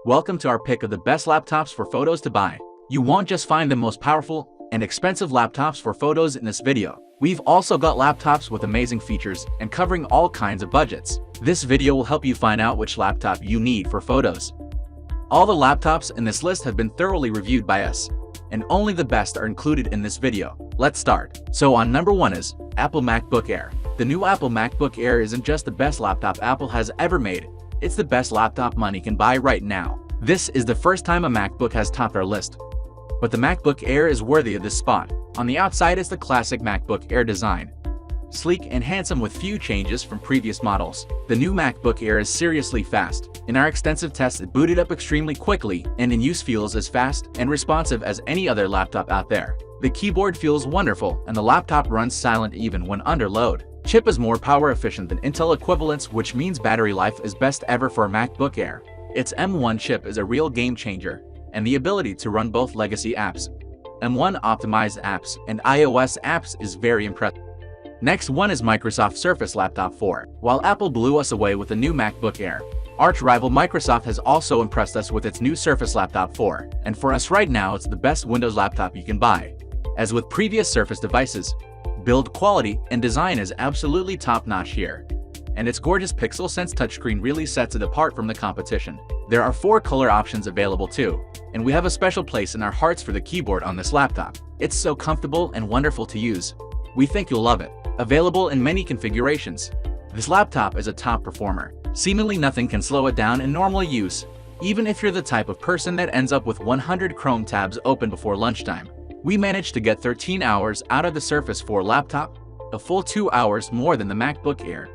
Welcome to our pick of the best laptops for photos to buy. You won't just find the most powerful and expensive laptops for photos in this video. We've also got laptops with amazing features and covering all kinds of budgets. This video will help you find out which laptop you need for photos. All the laptops in this list have been thoroughly reviewed by us, and only the best are included in this video. Let's start. So on number 1 is Apple MacBook Air. The new Apple MacBook Air isn't just the best laptop Apple has ever made, it's the best laptop money can buy right now. This is the first time a MacBook has topped our list, but the MacBook Air is worthy of this spot. On the outside is the classic MacBook Air design, sleek and handsome with few changes from previous models. The new MacBook Air is seriously fast. In our extensive tests, it booted up extremely quickly and in use feels as fast and responsive as any other laptop out there. The keyboard feels wonderful and the laptop runs silent even when under load. Chip is more power efficient than Intel equivalents, which means battery life is best ever for a MacBook Air. Its M1 chip is a real game changer, and the ability to run both legacy apps, M1 optimized apps, and iOS apps is very impressive. Next one is Microsoft Surface Laptop 4. While Apple blew us away with the new MacBook Air, arch rival Microsoft has also impressed us with its new Surface Laptop 4, and for us right now it's the best Windows laptop you can buy. As with previous Surface devices, build quality and design is absolutely top-notch here, and its gorgeous Pixel-Sense touchscreen really sets it apart from the competition. There are 4 color options available too, and we have a special place in our hearts for the keyboard on this laptop. It's so comfortable and wonderful to use. We think you'll love it. Available in many configurations, this laptop is a top performer. Seemingly nothing can slow it down in normal use, even if you're the type of person that ends up with 100 Chrome tabs open before lunchtime. We managed to get 13 hours out of the Surface 4 laptop, a full 2 hours more than the MacBook Air,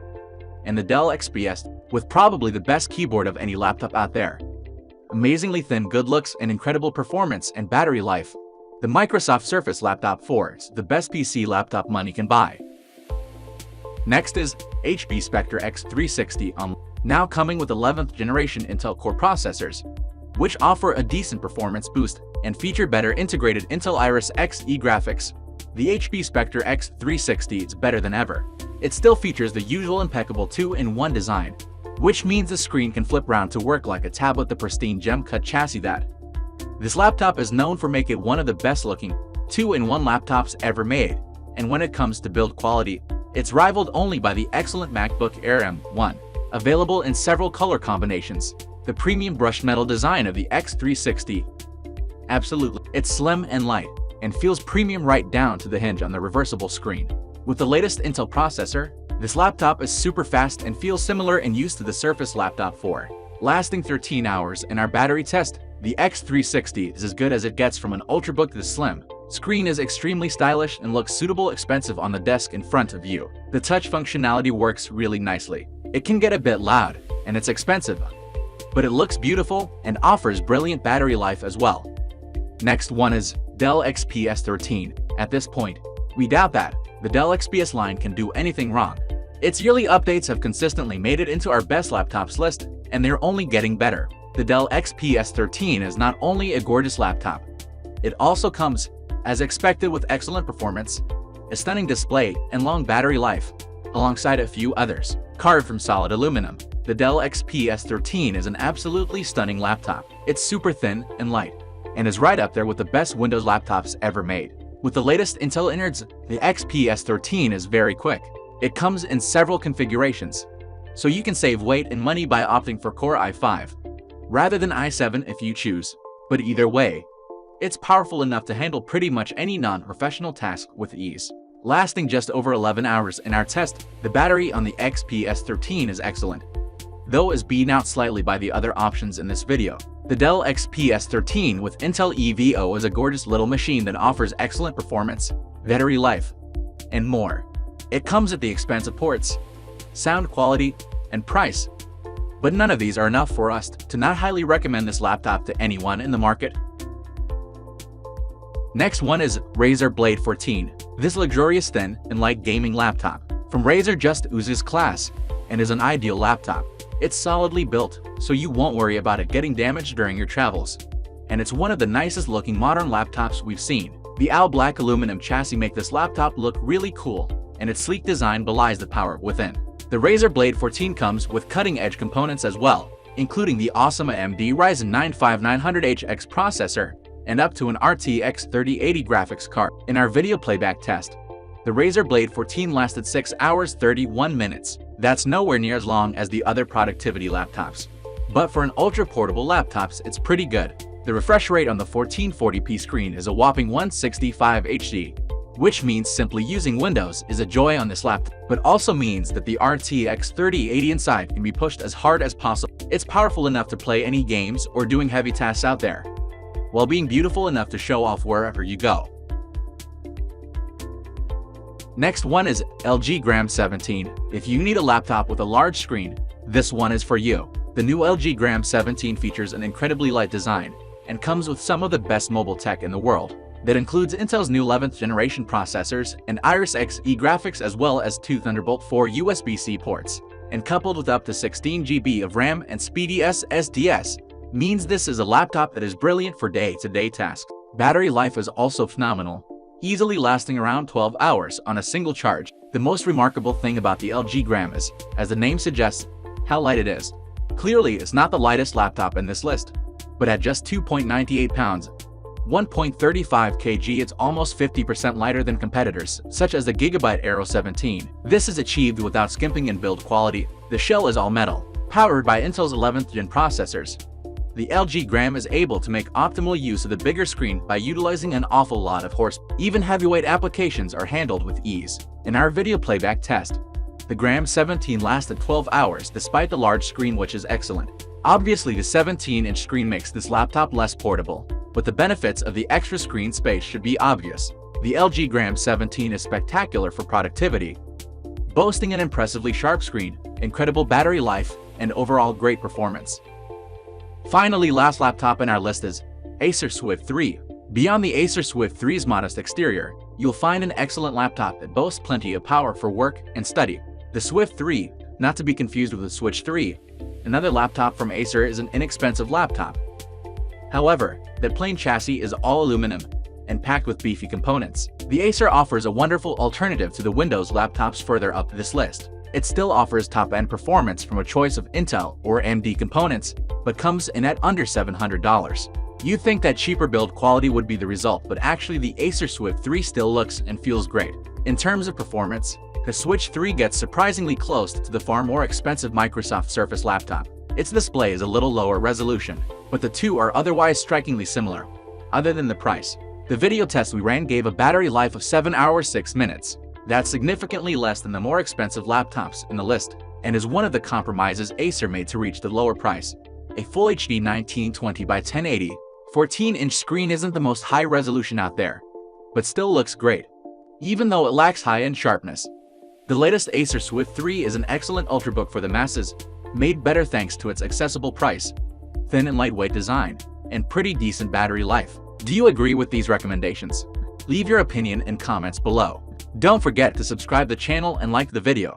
and the Dell XPS, with probably the best keyboard of any laptop out there. Amazingly thin good looks and incredible performance and battery life, the Microsoft Surface Laptop 4 is the best PC laptop money can buy. Next is HP Spectre X360, now coming with 11th generation Intel Core processors, which offer a decent performance boost and feature better integrated Intel Iris Xe graphics. The HP Spectre X360 is better than ever. It still features the usual impeccable 2-in-1 design, which means the screen can flip round to work like a tablet. The pristine gem-cut chassis that this laptop is known for make it one of the best-looking 2-in-1 laptops ever made, and when it comes to build quality, it's rivaled only by the excellent MacBook Air M1, available in several color combinations. The premium brushed metal design of the X360, absolutely, it's slim and light, and feels premium right down to the hinge on the reversible screen. With the latest Intel processor, this laptop is super fast and feels similar in use to the Surface Laptop 4. Lasting 13 hours in our battery test, the X360 is as good as it gets from an Ultrabook. The slim screen is extremely stylish and looks suitable expensive on the desk in front of you. The touch functionality works really nicely. It can get a bit loud, and it's expensive, but it looks beautiful and offers brilliant battery life as well. Next one is Dell XPS 13. At this point, we doubt that the Dell XPS line can do anything wrong. Its yearly updates have consistently made it into our best laptops list, and they're only getting better. The Dell XPS 13 is not only a gorgeous laptop, it also comes, as expected, with excellent performance, a stunning display, and long battery life, alongside a few others. Carved from solid aluminum, the Dell XPS 13 is an absolutely stunning laptop. It's super thin and light, and is right up there with the best Windows laptops ever made. With the latest Intel innards, the XPS 13 is very quick. It comes in several configurations, so you can save weight and money by opting for Core i5, rather than i7 if you choose. But either way, it's powerful enough to handle pretty much any non-professional task with ease. Lasting just over 11 hours in our test, the battery on the XPS 13 is excellent, though is beaten out slightly by the other options in this video. The Dell XPS 13 with Intel EVO is a gorgeous little machine that offers excellent performance, battery life, and more. It comes at the expense of ports, sound quality, and price, but none of these are enough for us to not highly recommend this laptop to anyone in the market. Next one is Razer Blade 14. This luxurious thin and light gaming laptop from Razer just oozes class and is an ideal laptop. It's solidly built, so you won't worry about it getting damaged during your travels, and it's one of the nicest looking modern laptops we've seen. The all black aluminum chassis make this laptop look really cool, and its sleek design belies the power within. The Razer Blade 14 comes with cutting-edge components as well, including the awesome AMD Ryzen 9 5900HX processor and up to an RTX 3080 graphics card. In our video playback test, the Razer Blade 14 lasted 6 hours 31 minutes. That's nowhere near as long as the other productivity laptops. But for an ultra-portable laptops, it's pretty good. The refresh rate on the 1440p screen is a whopping 165 HD, which means simply using Windows is a joy on this laptop, but also means that the RTX 3080 inside can be pushed as hard as possible. It's powerful enough to play any games or doing heavy tasks out there, while being beautiful enough to show off wherever you go. Next one is LG Gram 17. If you need a laptop with a large screen, this one is for you. The new LG Gram 17 features an incredibly light design and comes with some of the best mobile tech in the world. That includes Intel's new 11th generation processors and Iris Xe graphics, as well as two Thunderbolt 4 USB-C ports. And coupled with up to 16 GB of RAM and speedy SSDs, means this is a laptop that is brilliant for day-to-day tasks. Battery life is also phenomenal, easily lasting around 12 hours on a single charge. The most remarkable thing about the LG Gram is, as the name suggests, how light it is. Clearly, it's not the lightest laptop in this list, but at just 2.98 pounds, 1.35 kg, it's almost 50% lighter than competitors, such as the Gigabyte Aero 17. This is achieved without skimping in build quality. The shell is all metal, powered by Intel's 11th gen processors. The LG Gram is able to make optimal use of the bigger screen by utilizing an awful lot of horsepower. Even heavyweight applications are handled with ease. In our video playback test, the Gram 17 lasted 12 hours despite the large screen, which is excellent. Obviously, the 17-inch screen makes this laptop less portable, but the benefits of the extra screen space should be obvious. The LG Gram 17 is spectacular for productivity, boasting an impressively sharp screen, incredible battery life, and overall great performance. Finally, last laptop in our list is Acer Swift 3. Beyond the Acer Swift 3's modest exterior, you'll find an excellent laptop that boasts plenty of power for work and study. The Swift 3, not to be confused with the Switch 3, another laptop from Acer, is an inexpensive laptop. However, that plain chassis is all aluminum and packed with beefy components. The Acer offers a wonderful alternative to the Windows laptops further up this list. It still offers top-end performance from a choice of Intel or AMD components, but comes in at under $700. You'd think that cheaper build quality would be the result, but actually the Acer Swift 3 still looks and feels great. In terms of performance, the Switch 3 gets surprisingly close to the far more expensive Microsoft Surface laptop. Its display is a little lower resolution, but the two are otherwise strikingly similar, other than the price. The video test we ran gave a battery life of 7 hours 6 minutes. That's significantly less than the more expensive laptops in the list, and is one of the compromises Acer made to reach the lower price. A Full HD 1920 by 1080 14-inch screen isn't the most high resolution out there, but still looks great, even though it lacks high-end sharpness. The latest Acer Swift 3 is an excellent ultrabook for the masses, made better thanks to its accessible price, thin and lightweight design, and pretty decent battery life. Do you agree with these recommendations? Leave your opinion in comments below. Don't forget to subscribe the channel and like the video.